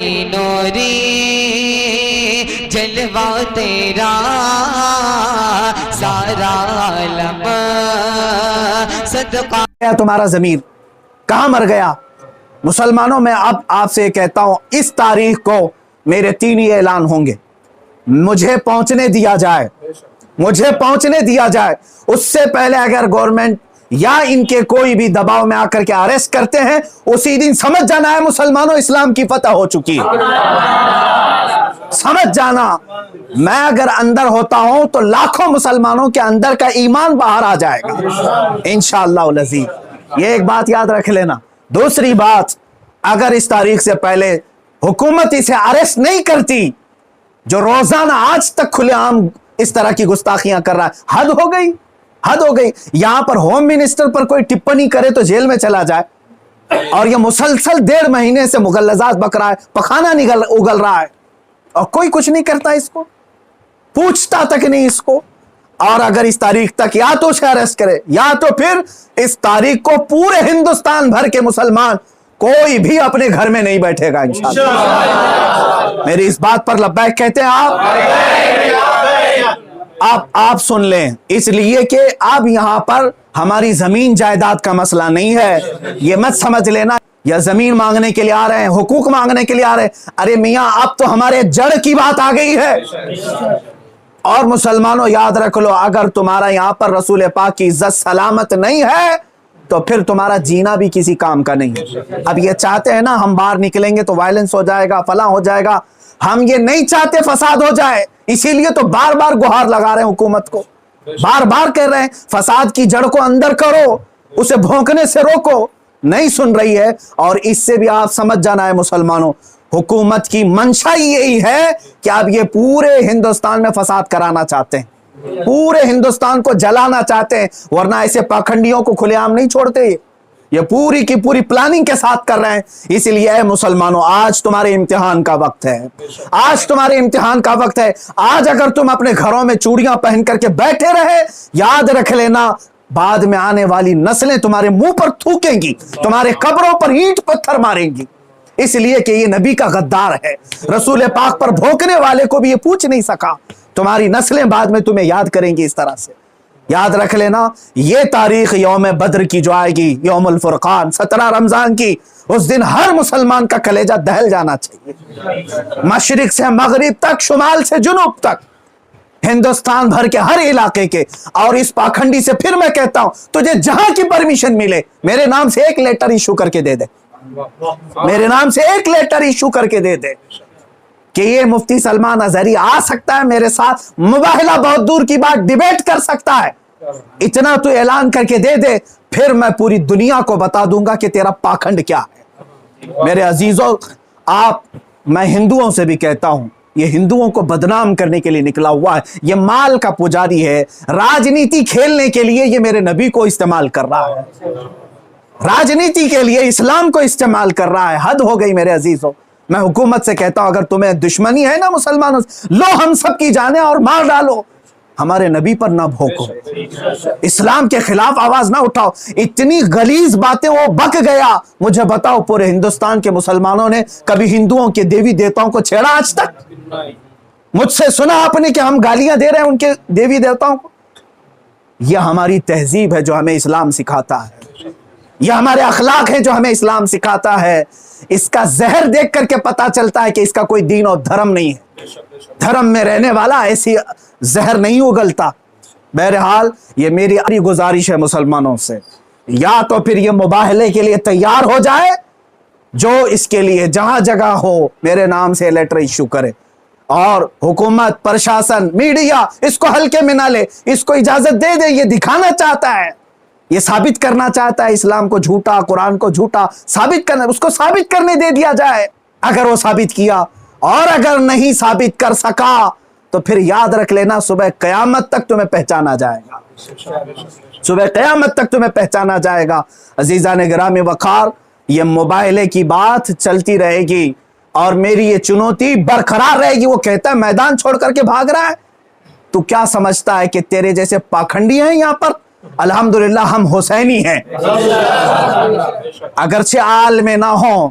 نوری جلوہ تیرا سارا عالم صدقہ تمہارا ضمیر کہاں مر گیا؟ مسلمانوں میں اب آپ سے کہتا ہوں اس تاریخ کو میرے 3 ہی اعلان ہوں گے، مجھے پہنچنے دیا جائے، مجھے پہنچنے دیا جائے۔ اس سے پہلے اگر گورنمنٹ یا ان کے کوئی بھی دباؤ میں آ کر کے اریسٹ کرتے ہیں، اسی دن سمجھ جانا ہے مسلمانوں اسلام کی فتح ہو چکی ہے۔ سمجھ جانا، میں اگر اندر ہوتا ہوں تو لاکھوں مسلمانوں کے اندر کا ایمان باہر آ جائے گا انشاءاللہ العزیز۔ یہ ایک بات یاد رکھ لینا۔ دوسری بات، اگر اس تاریخ سے پہلے حکومت اسے اریسٹ نہیں کرتی، جو روزانہ آج تک کھلے عام اس طرح کی گستاخیاں کر رہا ہے، حد ہو گئی، حد ہو گئی۔ یہاں پر ہوم منسٹر پر کوئی ٹپنی کرے تو جیل میں چلا جائے، اور یہ مسلسل 1.5 مہینے سے مغلظات بک رہا ہے، پخانہ اگل رہا ہے، اور کوئی کچھ نہیں کرتا، اس کو پوچھتا تک نہیں اس کو۔ اور اگر اس تاریخ تک یا تو اسے اریسٹ کرے، یا تو پھر اس تاریخ کو پورے ہندوستان بھر کے مسلمان کوئی بھی اپنے گھر میں نہیں بیٹھے گا انشاءاللہ۔ میری اس بات پر لبیک کہتے ہیں آپ سن لیں، اس لیے کہ اب یہاں پر ہماری زمین جائیداد کا مسئلہ نہیں ہے، یہ مت سمجھ لینا یا زمین مانگنے کے لیے آ رہے ہیں، حقوق مانگنے کے لیے آ رہے ہیں۔ ارے میاں اب تو ہمارے جڑ کی بات آ گئی ہے۔ اور مسلمانوں یاد رکھ لو، اگر تمہارا یہاں پر رسول پاک کی عزت سلامت نہیں ہے تو پھر تمہارا جینا بھی کسی کام کا نہیں ہے۔ اب یہ چاہتے ہیں نا ہم باہر نکلیں گے تو وائلنس ہو جائے گا، فلاں ہو جائے گا، ہم یہ نہیں چاہتے فساد ہو جائے، اسی لیے تو بار بار گہار لگا رہے ہیں حکومت کو، بار بار کہہ رہے ہیں فساد کی جڑ کو اندر کرو، اسے بھونکنے سے روکو، نہیں سن رہی ہے۔ اور اس سے بھی آپ سمجھ جانا ہے مسلمانوں، حکومت کی منشا یہی ہے کہ آپ یہ پورے ہندوستان میں فساد کرانا چاہتے ہیں، پورے ہندوستان کو جلانا چاہتے ہیں، ورنہ ایسے پاکھنڈیوں کو کھلے عام نہیں چھوڑتے، یہ پوری کی پوری پلاننگ کے ساتھ کر رہے ہیں۔ اس لیے اے مسلمانوں، آج تمہارے امتحان کا وقت ہے، آج تمہارے امتحان کا وقت ہے۔ آج اگر تم اپنے گھروں میں چوڑیاں پہن کر کے بیٹھے رہے، یاد رکھ لینا بعد میں آنے والی نسلیں تمہارے منہ پر تھوکیں گی، تمہارے قبروں پر اینٹ پتھر ماریں گی، اس لیے کہ یہ نبی کا غدار ہے، رسول پاک پر بھونکنے والے کو بھی یہ پوچھ نہیں سکا۔ تمہاری نسلیں بعد میں تمہیں یاد کریں گی اس طرح سے۔ یاد رکھ لینا، یہ تاریخ یوم بدر کی جو آئے گی، یوم الفرقان 17 رمضان کی، اس دن ہر مسلمان کا کلیجہ دہل جانا چاہیے، مشرق سے مغرب تک، شمال سے جنوب تک، ہندوستان بھر کے ہر علاقے کے۔ اور اس پاکھنڈی سے پھر میں کہتا ہوں، تجھے جہاں کی پرمیشن ملے میرے نام سے ایک لیٹر ایشو کر کے دے دے، میرے نام سے ایک لیٹر ایشو کر کے دے دے کہ یہ مفتی سلمان اظہری آ سکتا ہے میرے ساتھ، مباہلہ بہت دور کی بات، ڈیبیٹ کر سکتا ہے، اتنا تو اعلان کر کے دے دے، پھر میں پوری دنیا کو بتا دوں گا کہ تیرا پاکھنڈ کیا ہے۔ میرے عزیزوں، میں ہندوؤں سے بھی کہتا ہوں، یہ ہندوؤں کو بدنام کرنے کے لیے نکلا ہوا ہے، یہ مال کا پجاری ہے، راجنیتی کھیلنے کے لیے یہ میرے نبی کو استعمال کر رہا ہے، راجنیتی کے لیے اسلام کو استعمال کر رہا ہے۔ حد ہو گئی میرے عزیزوں۔ میں حکومت سے کہتا ہوں، اگر تمہیں دشمنی ہے نا مسلمانوں سے، لو ہم سب کی جانیں اور مار ڈالو، ہمارے نبی پر نہ بھوکو، اسلام کے خلاف آواز نہ اٹھاؤ۔ اتنی غلیظ باتیں وہ بک گیا۔ مجھے بتاؤ، پورے ہندوستان کے مسلمانوں نے کبھی ہندوؤں کے دیوی دیوتاؤں کو چھیڑا آج تک؟ مجھ سے سنا آپ نے کہ ہم گالیاں دے رہے ہیں ان کے دیوی دیوتاؤں کو؟ یہ ہماری تہذیب ہے جو ہمیں اسلام سکھاتا ہے، یہ ہمارے اخلاق ہے جو ہمیں اسلام سکھاتا ہے۔ اس کا زہر دیکھ کر کے پتا چلتا ہے کہ اس کا کوئی دین اور دھرم نہیں ہے، دھرم میں رہنے والا ایسی زہر نہیں اگلتا۔ بہرحال یہ میری گزارش ہے مسلمانوں سے، یا تو پھر یہ مباہلے کے لیے تیار ہو جائے، جو اس کے لیے جہاں جگہ ہو میرے نام سے لیٹر ایشو کرے، اور حکومت، پرشاسن، میڈیا اس کو ہلکے میں نہ لے، اس کو اجازت دے دے۔ یہ دکھانا چاہتا ہے، یہ ثابت کرنا چاہتا ہے اسلام کو جھوٹا، قرآن کو جھوٹا ثابت کرنا، اس کو ثابت کرنے دے دیا جائے۔ اگر وہ ثابت کیا، اور اگر نہیں ثابت کر سکا تو پھر یاد رکھ لینا، صبح قیامت تک تمہیں پہچانا جائے گا، صبح قیامت تک تمہیں پہچانا جائے گا۔ عزیزان گرامی وقار، یہ مباہلے کی بات چلتی رہے گی، اور میری یہ چنوتی برقرار رہے گی۔ وہ کہتا ہے میدان چھوڑ کر کے بھاگ رہا ہے، تو کیا سمجھتا ہے کہ تیرے جیسے پاکھنڈی ہیں یہاں پر؟ الحمدللہ ہم حسینی ہیں، اگرچہ آل میں نہ ہوں